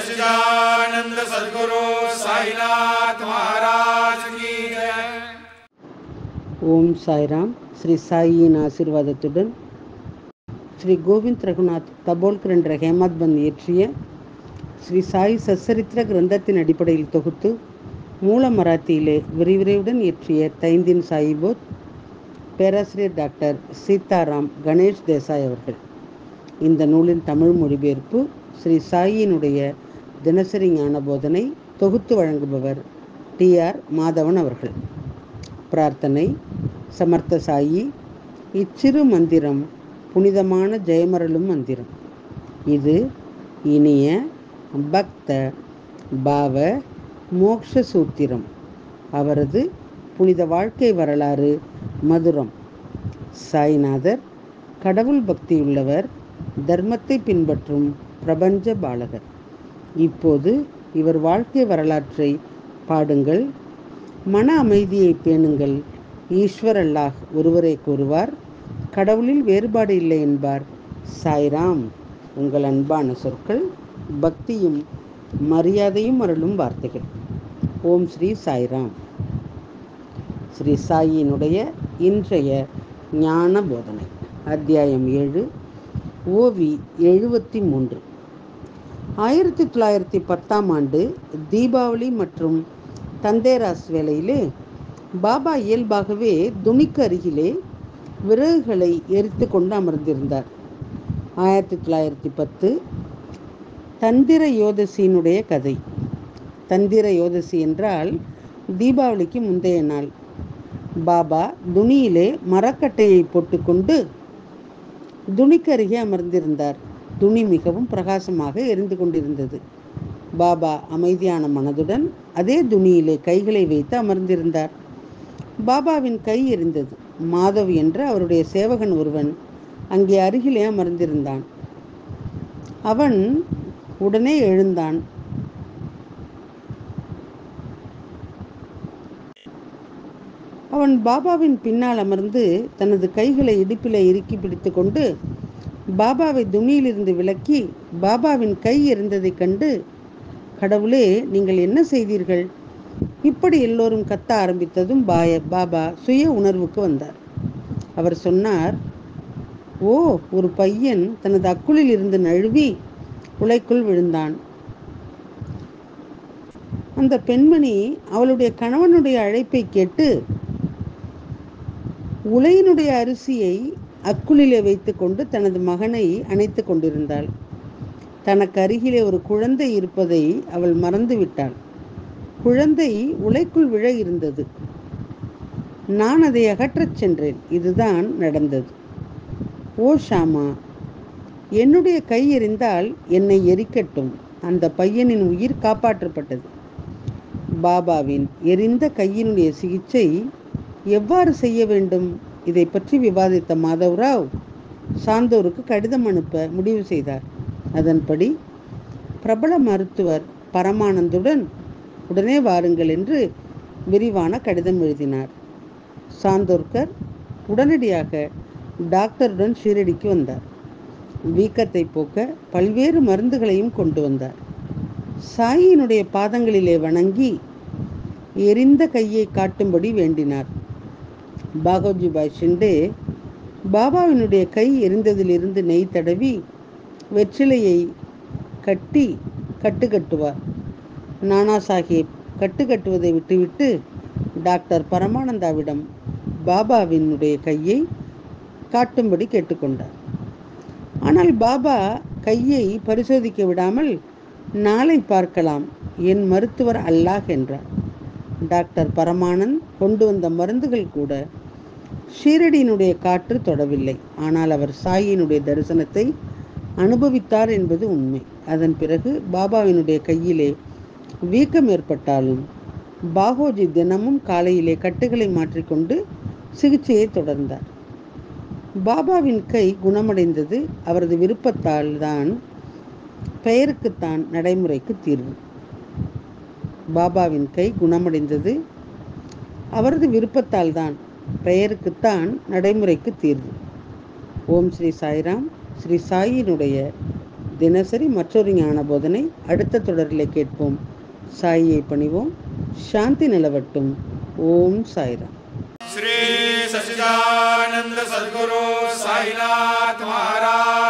सच्चिदानंद सद्गुरु साईनाथ महाराज की जय. ஓம் சாய்ராம். ஸ்ரீ சாயியின் ஆசீர்வாதத்துடன் ஸ்ரீ கோவிந்த் ரகுநாத் தபோல்கர் என்ற ஹேமத் பந்த் இயற்றிய ஸ்ரீ சாய் சச்சரித்திர கிரந்தத்தின் அடிப்படையில் தொகுத்து மூல மராத்தியிலே விரிவுரையுடன் இயற்றிய தைந்தின் சாயிபோத் பேராசிரியர் டாக்டர் சீதாராம் கணேஷ் தேசாய் அவர்கள். இந்த நூலின் தமிழ் மொழிபெயர்ப்பு ஸ்ரீ சாயியினுடைய தினசரி ஞான போதனை தொகுத்து வழங்குபவர் TR மாதவன் அவர்கள். பிரார்த்தனை. சமர்த்த சாயி, இச்சிறு மந்திரம் புனிதமான ஜெயமரலும் மந்திரம். இது இனிய பக்த பாவ மோக்ஷ சூத்திரம். அவரது புனித வாழ்க்கை வரலாறு மதுரம். சாய்நாதர் கடவுள் பக்தியுள்ளவர், தர்மத்தை பின்பற்றும் பிரபஞ்ச பாலகர். இப்போது இவர் வாழ்க்கை வரலாற்றை பாடுங்கள். மன அமைதியை பேணுங்கள். ஈஸ்வர் அல்லாஹ் ஒருவரை கூறுவார், கடவுளில் வேறுபாடு இல்லை என்பார். சாய்ராம். உங்கள் அன்பான சொற்கள், பக்தியும் மரியாதையும் அருளும் வார்த்தைகள். ஓம் ஸ்ரீ சாய்ராம். ஸ்ரீ சாயினுடைய இன்றைய ஞான போதனை. அத்தியாயம் 7, ஓவி 73. 1910ஆம் ஆண்டு தீபாவளி மற்றும் தந்தேராஸ் வேளையிலே பாபா இயல்பாகவே துணிக்கு அருகிலே விறகுகளை எரித்து கொண்டு அமர்ந்திருந்தார். 1910 தந்திர யோதசியினுடைய கதை. தந்திர யோதசி என்றால் தீபாவளிக்கு முந்தைய நாள். பாபா துணியிலே மரக்கட்டையை போட்டுக்கொண்டு துணிக்கு அருகே அமர்ந்திருந்தார். துணி மிகவும் பிரகாசமாக எரிந்து கொண்டிருந்தது. பாபா அமைதியான மனதுடன் அதே துணியிலே கைகளை வைத்து அமர்ந்திருந்தார். பாபாவின் கை எரிந்தது. மாதவ் என்ற அவருடைய சேவகன் ஒருவன் அங்கே அருகிலே அமர்ந்திருந்தான். அவன் உடனே எழுந்தான். அவன் பாபாவின் பின்னால் அமர்ந்து தனது கைகளை இடுப்பிலே இறுக்கி பிடித்து கொண்டு பாபாவை துணியிலிருந்து விலக்கி பாபாவின் கை எரிந்ததைக் கண்டு, கடவுளே, நீங்கள் என்ன செய்தீர்கள்? இப்படி எல்லோரும் கத்த ஆரம்பித்ததும் பாபா சுய உணர்வுக்கு வந்தார். அவர் சொன்னார், ஓ, ஒரு பையன் தனது அக்குளில் இருந்து நழுவி உலைக்குள் விழுந்தான். அந்த பெண்மணி அவளுடைய கணவனுடைய அழைப்பை கேட்டு உலையினுடைய அரிசியை அக்குளிலே வைத்து கொண்டு தனது மகனை அணைத்து கொண்டிருந்தாள். தனக்கு அருகிலே ஒரு குழந்தை இருப்பதை அவள் மறந்துவிட்டாள். குழந்தை உலைக்குள் விழ இருந்தது. நான் அதை அகற்றச் சென்றேன். இதுதான் நடந்தது. ஓ ஷாமா, என்னுடைய கை எரிந்தால் என்னை எரிக்கட்டும். அந்த பையனின் உயிர் காப்பாற்றப்பட்டது. பாபாவின் எரிந்த கையினுடைய சிகிச்சை எவ்வாறு செய்ய வேண்டும்? இதை பற்றி விவாதித்த மாதவராவ் சாந்தோருக்கு கடிதம் அனுப்ப முடிவு செய்தார். அதன்படி பிரபல மருத்துவர் பரமானந்துடன் உடனே வாருங்கள் என்று விரிவான கடிதம் எழுதினார். சாந்தோர்கர் உடனடியாக டாக்டருடன் ஷீரடிக்கு வந்தார். வீக்கத்தை போக்க பல்வேறு மருந்துகளையும் கொண்டு வந்தார். சாயினுடைய பாதங்களிலே வணங்கி எரிந்த கையை காட்டும்படி வேண்டினார். பாகோஜி பாய் ஷிண்டே பாபாவினுடைய கை எரிந்ததிலிருந்து நெய் தடவி வெற்றிலையை கட்டுவார். நானா சாஹேப் கட்டுவதை விட்டுவிட்டு டாக்டர் பரமானந்தாவிடம் பாபாவினுடைய கையை காட்டும்படி கேட்டுக்கொண்டார். ஆனால் பாபா கையை பரிசோதிக்க விடாமல், நாளை பார்க்கலாம், என் மருத்துவர் அல்லாஹ் என்றார். டாக்டர் பரமானந்த் கொண்டு வந்த மருந்துகள் கூட ஷீரடியினுடைய காற்று தொடவில்லை. ஆனால் அவர் சாயினுடைய தரிசனத்தை அனுபவித்தார் என்பது உண்மை. அதன் பிறகு பாபாவினுடைய கையிலே வீக்கம் ஏற்பட்டாலும் பாகோஜி தினமும் காலையிலே கட்டுகளை மாற்றிக்கொண்டு சிகிச்சையை தொடர்ந்தார். பாபாவின் கை குணமடைந்தது. அவரது விருப்பத்தால் தான், பெயருக்குத்தான் நடைமுறைக்கு தீர்வு. பாபாவின் கை குணமடைந்தது. அவரது விருப்பத்தால் தான், பெயருக்குத்தான் நடைமுறைக்கு தீர்வு. ஓம் ஸ்ரீ சாய்ராம். ஸ்ரீ சாயினுடைய தினசரி மற்றொரு ஞான போதனை அடுத்த தொடரில் கேட்போம். சாயியை பணிவோம். சாந்தி நிலவட்டும். ஓம் சாய்ராம். श्री सच्चिदानंद सद्गुरु साईनाथ महाराज